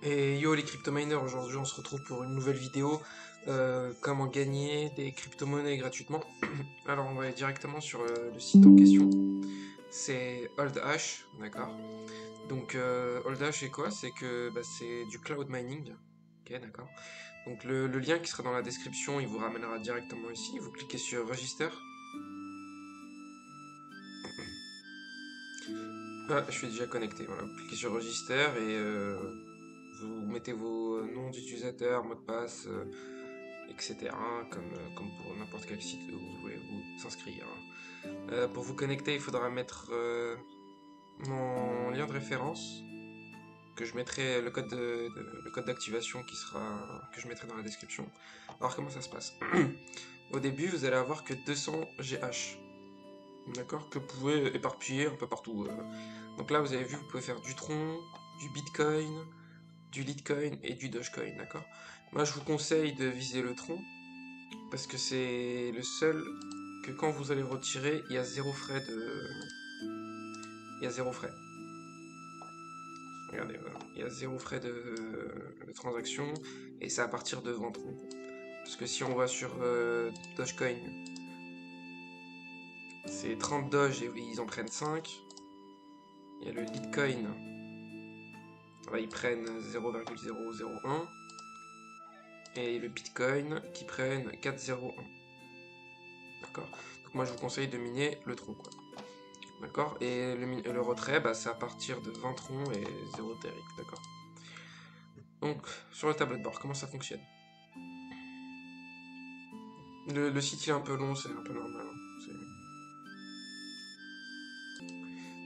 Et yo les crypto-miners, aujourd'hui on se retrouve pour une nouvelle vidéo, comment gagner des crypto-monnaies gratuitement. Alors on va aller directement sur le site en question, c'est HoldHash, d'accord. Donc HoldHash c'est quoi? C'est que c'est du cloud mining, ok d'accord. Donc le lien qui sera dans la description, il vous ramènera directement ici, vous cliquez sur Register. Ah, je suis déjà connecté, voilà, vous cliquez sur Register et vous mettez vos noms d'utilisateurs, mots de passe, etc. Comme pour n'importe quel site où vous voulez vous inscrire. Pour vous connecter, il faudra mettre mon lien de référence, que je mettrai le code d'activation que je mettrai dans la description. Alors comment ça se passe? Au début, vous allez avoir que 200 GH, d'accord, que vous pouvez éparpiller un peu partout. Donc là, vous avez vu, vous pouvez faire du Tron, du Bitcoin, du Litecoin et du Dogecoin, d'accord. Moi, je vous conseille de viser le Tron parce que c'est le seul que quand vous allez retirer, il y a zéro frais. Regardez, voilà. Il y a zéro frais de transaction et c'est à partir de 20 troncs. Parce que si on va sur Dogecoin, c'est 30 Doge et ils en prennent 5. Il y a le Litecoin, là, ils prennent 0,001. Et le Bitcoin qui prennent 4,01. D'accord. Donc moi je vous conseille de miner le tronc, quoi. D'accord. Et le retrait, c'est à partir de 20 troncs et 0 térique. D'accord. Donc, sur le tableau de bord, comment ça fonctionne? Le site il est un peu long, c'est un peu normal, hein.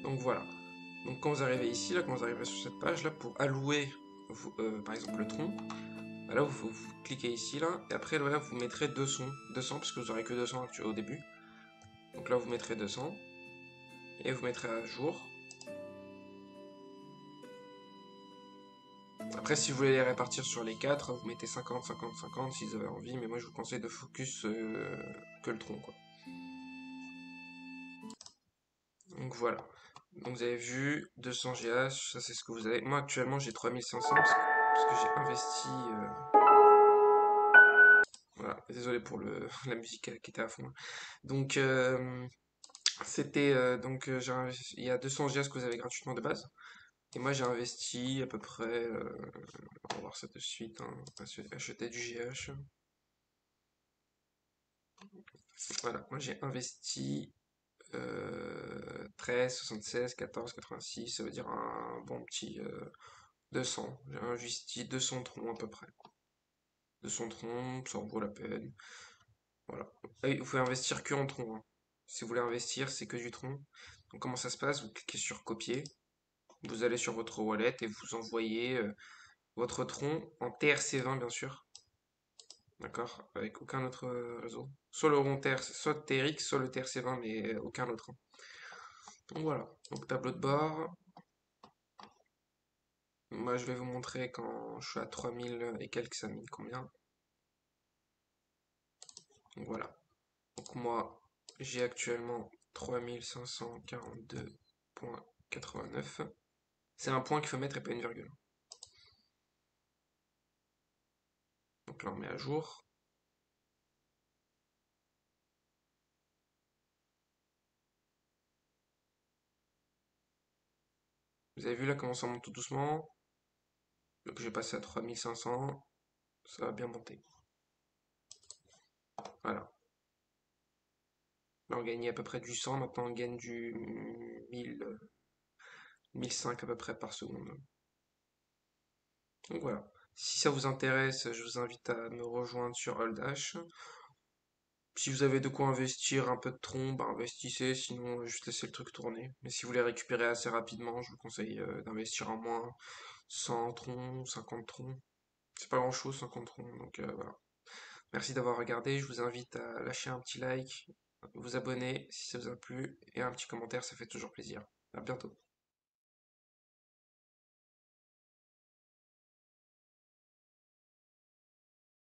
Donc voilà. Donc quand vous arrivez ici, là, quand vous arrivez sur cette page là, pour allouer par exemple le tronc, là vous cliquez ici là, et après là vous mettrez 200 parce que vous aurez que 200 au début. Donc là vous mettrez 200 et vous mettrez à jour. Après, si vous voulez les répartir sur les 4, vous mettez 50, 50, 50 si vous avez envie, mais moi je vous conseille de focus que le tronc, quoi. Donc voilà. Donc vous avez vu, 200 GH, ça c'est ce que vous avez. Moi actuellement j'ai 3500 parce que j'ai investi. Voilà, désolé pour la musique qui était à fond, hein. Donc il y a 200 GH que vous avez gratuitement de base. Et moi j'ai investi à peu près, on va voir ça de suite, hein, acheter du GH. Voilà, moi j'ai investi 13, 76, 14, 86, ça veut dire un bon petit 200. J'ai investi 200 troncs à peu près. 200 troncs, ça en vaut la peine. Voilà. Et vous pouvez investir que en troncs, hein. Si vous voulez investir, c'est que du tronc. Donc comment ça se passe? Vous cliquez sur copier, vous allez sur votre wallet et vous envoyez votre tronc en TRC20 bien sûr. D'accord? Avec aucun autre réseau. Soit le rond TRC, soit TRX, soit le TRC20, mais aucun autre, hein. Donc voilà. Donc tableau de bord. Moi, je vais vous montrer quand je suis à 3000 et quelques, ça mine combien. Donc voilà. Donc moi, j'ai actuellement 3542,89. C'est un point qu'il faut mettre et pas une virgule. Donc là, on met à jour. Vous avez vu là comment ça monte tout doucement. Donc j'ai passé à 3500. Ça va bien monter. Voilà. Là, on gagnait à peu près du 100. Maintenant, on gagne du 1000, 1005 à peu près par seconde. Donc voilà. Si ça vous intéresse, je vous invite à me rejoindre sur HoldHash. Si vous avez de quoi investir un peu de tronc, investissez, sinon juste laissez le truc tourner. Mais si vous voulez récupérer assez rapidement, je vous conseille d'investir en moins 100 troncs, 50 troncs. C'est pas grand chose 50 troncs, donc voilà. Merci d'avoir regardé, je vous invite à lâcher un petit like, vous abonner si ça vous a plu, et un petit commentaire, ça fait toujours plaisir. À bientôt.